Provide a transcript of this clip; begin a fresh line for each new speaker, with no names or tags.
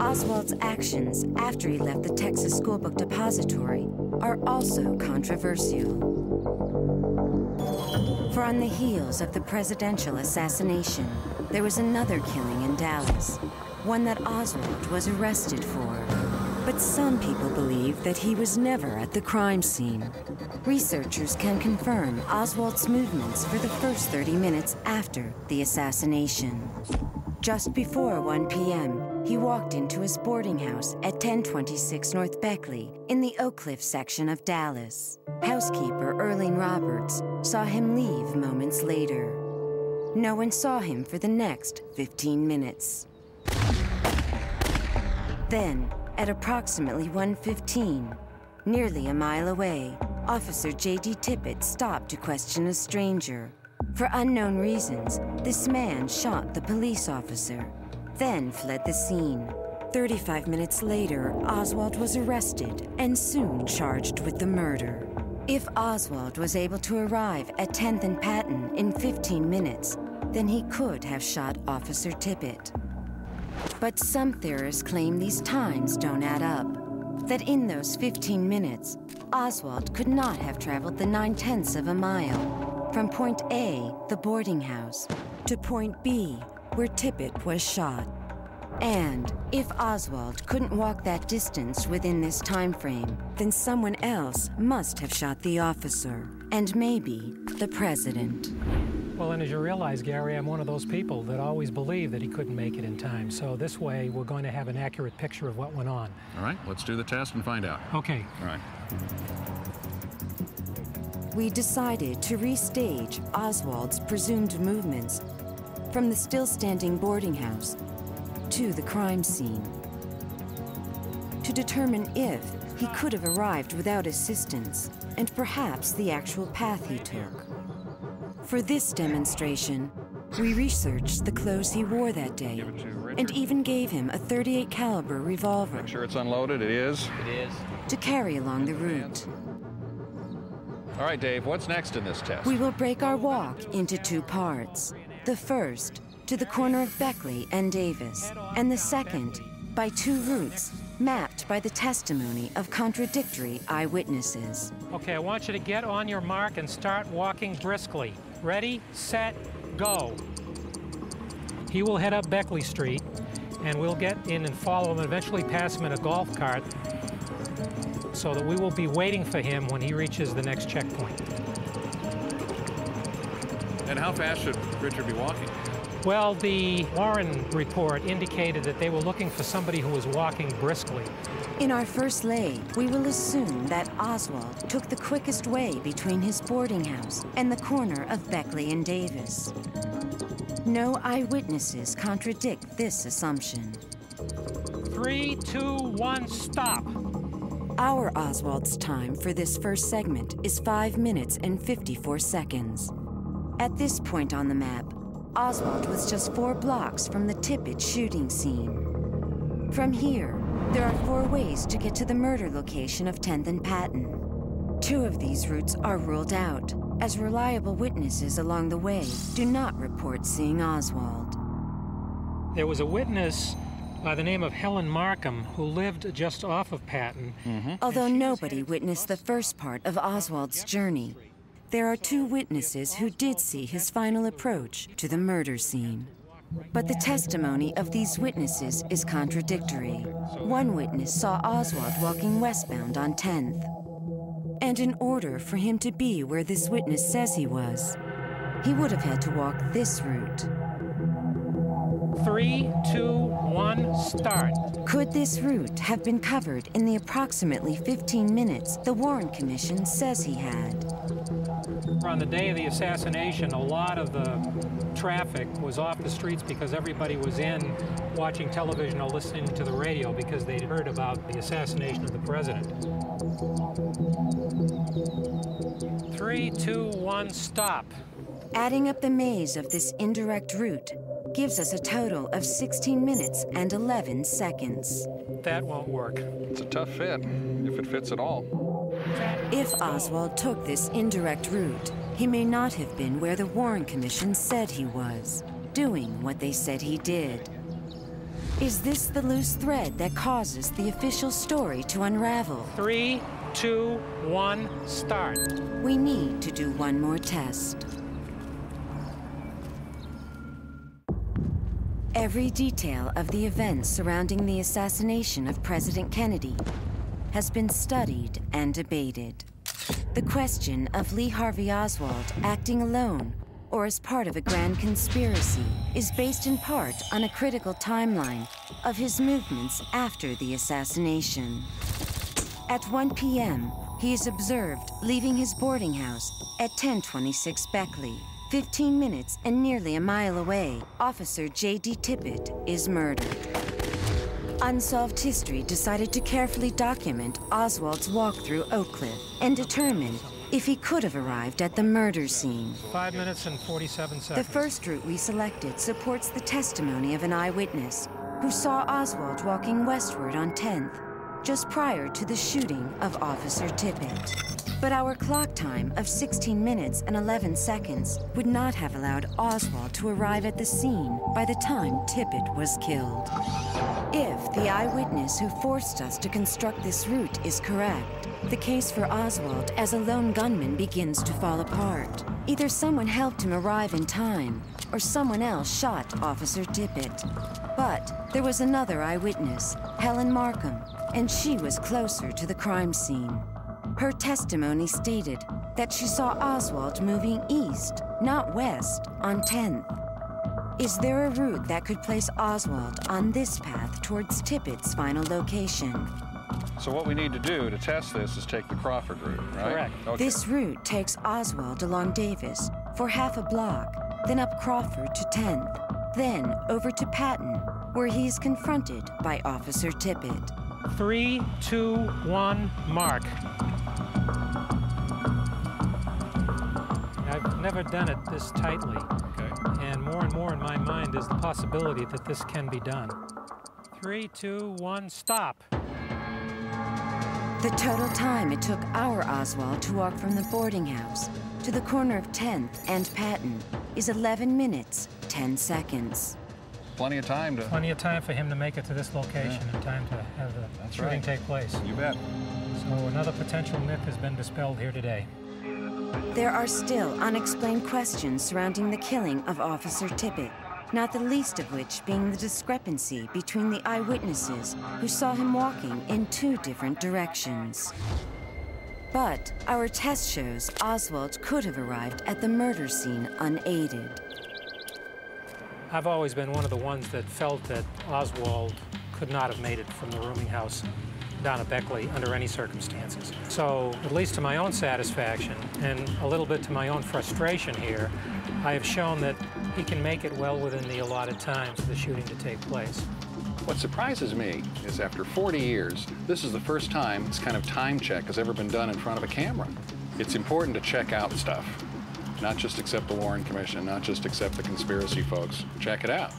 Oswald's actions after he left the Texas Schoolbook Depository are also controversial. For on the heels of the presidential assassination, there was another killing in Dallas, one that Oswald was arrested for. But some people believe that he was never at the crime scene. Researchers can confirm Oswald's movements for the first 30 minutes after the assassination. Just before 1 p.m., he walked into his boarding house at 1026 North Beckley in the Oak Cliff section of Dallas. Housekeeper Erling Roberts saw him leave moments later. No one saw him for the next 15 minutes. Then, at approximately 1:15, nearly a mile away, Officer J.D. Tippit stopped to question a stranger. For unknown reasons, this man shot the police officer, then fled the scene. 35 minutes later, Oswald was arrested and soon charged with the murder. If Oswald was able to arrive at 10th and Patton in 15 minutes, then he could have shot Officer Tippit. But some theorists claim these times don't add up, that in those 15 minutes, Oswald could not have traveled the 9/10ths of a mile from point A, the boarding house, to point B, where Tippit was shot. And if Oswald couldn't walk that distance within this time frame, then someone else must have shot the officer, and maybe the president.
Well, and as you realize, Gary, I'm one of those people that always believe that he couldn't make it in time. So this way, we're going to have an accurate picture of what went on.
All right, let's do the test and find out.
Okay.
All right.
We decided to restage Oswald's presumed movements from the still-standing boarding house to the crime scene to determine if he could have arrived without assistance and perhaps the actual path he took. For this demonstration, we researched the clothes he wore that day and even gave him a .38 caliber revolver.
Make sure it's unloaded. It is.
It is.
To carry along the route.
All right, Dave, what's next in this test?
We will break our walk into two parts. The first, to the corner of Beckley and Davis, and the second, by two routes mapped by the testimony of contradictory eyewitnesses.
Okay, I want you to get on your mark and start walking briskly. Ready, set, go. He will head up Beckley Street, and we'll get in and follow him and eventually pass him in a golf cart so that we will be waiting for him when he reaches the next checkpoint.
And how fast should Richard be walking?
Well, the Warren report indicated that they were looking for somebody who was walking briskly.
In our first lay, we will assume that Oswald took the quickest way between his boarding house and the corner of Beckley and Davis. No eyewitnesses contradict this assumption.
3, 2, 1, stop.
Our Oswald's time for this first segment is 5 minutes and 54 seconds. At this point on the map, Oswald was just 4 blocks from the Tippit shooting scene. From here, there are 4 ways to get to the murder location of 10th and Patton. 2 of these routes are ruled out, as reliable witnesses along the way do not report seeing Oswald.
There was a witness by the name of Helen Markham who lived just off of Patton.
Although nobody witnessed the first part of Oswald's journey, there are 2 witnesses who did see his final approach to the murder scene. But the testimony of these witnesses is contradictory. One witness saw Oswald walking westbound on 10th. And in order for him to be where this witness says he was, he would have had to walk this route.
3, 2, 1, start.
Could this route have been covered in the approximately 15 minutes the Warren Commission says he had?
On the day of the assassination, a lot of the traffic was off the streets because everybody was in watching television or listening to the radio because they'd heard about the assassination of the president. 3, 2, 1, stop.
Adding up the maze of this indirect route gives us a total of 16 minutes and 11 seconds.
That won't work.
It's a tough fit, if it fits at all.
If Oswald took this indirect route, he may not have been where the Warren Commission said he was, doing what they said he did. Is this the loose thread that causes the official story to unravel?
3, 2, 1, start.
We need to do one more test. Every detail of the events surrounding the assassination of President Kennedy has been studied and debated. The question of Lee Harvey Oswald acting alone or as part of a grand conspiracy is based in part on a critical timeline of his movements after the assassination. At 1 p.m., he is observed leaving his boarding house at 1026 Beckley. 15 minutes and nearly a mile away, Officer J.D. Tippit is murdered. Unsolved History decided to carefully document Oswald's walk through Oak Cliff and determine if he could have arrived at the murder scene.
5 minutes and 47 seconds.
The first route we selected supports the testimony of an eyewitness who saw Oswald walking westward on 10th, just prior to the shooting of Officer Tippit. But our clock time of 16 minutes and 11 seconds would not have allowed Oswald to arrive at the scene by the time Tippit was killed. If the eyewitness who forced us to construct this route is correct, the case for Oswald as a lone gunman begins to fall apart. Either someone helped him arrive in time, or someone else shot Officer Tippit. But there was another eyewitness, Helen Markham, and she was closer to the crime scene. Her testimony stated that she saw Oswald moving east, not west, on 10th. Is there a route that could place Oswald on this path towards Tippit's final location?
So what we need to do to test this is take the Crawford route, right?
Correct.
Okay.
This route takes Oswald along Davis for half a block, then up Crawford to 10th, then over to Patton, where he is confronted by Officer Tippit.
3, 2, 1, mark. I've never done it this tightly.
Okay.
And more in my mind is the possibility that this can be done. 3, 2, 1, stop.
The total time it took our Oswald to walk from the boarding house to the corner of 10th and Patton is 11 minutes, 10 seconds.
Plenty of time to...
Plenty of time for him to make it to this location in time to have the shooting take place.
You bet.
So another potential myth has been dispelled here today.
There are still unexplained questions surrounding the killing of Officer Tippit, not the least of which being the discrepancy between the eyewitnesses who saw him walking in 2 different directions. But our test shows Oswald could have arrived at the murder scene unaided.
I've always been one of the ones that felt that Oswald could not have made it from the rooming house down at Beckley under any circumstances. So, at least to my own satisfaction, and a little bit to my own frustration here, I have shown that he can make it well within the allotted time for the shooting to take place.
What surprises me is after 40 years, this is the first time this kind of time check has ever been done in front of a camera. It's important to check out stuff, not just accept the Warren Commission, not just accept the conspiracy folks. Check it out.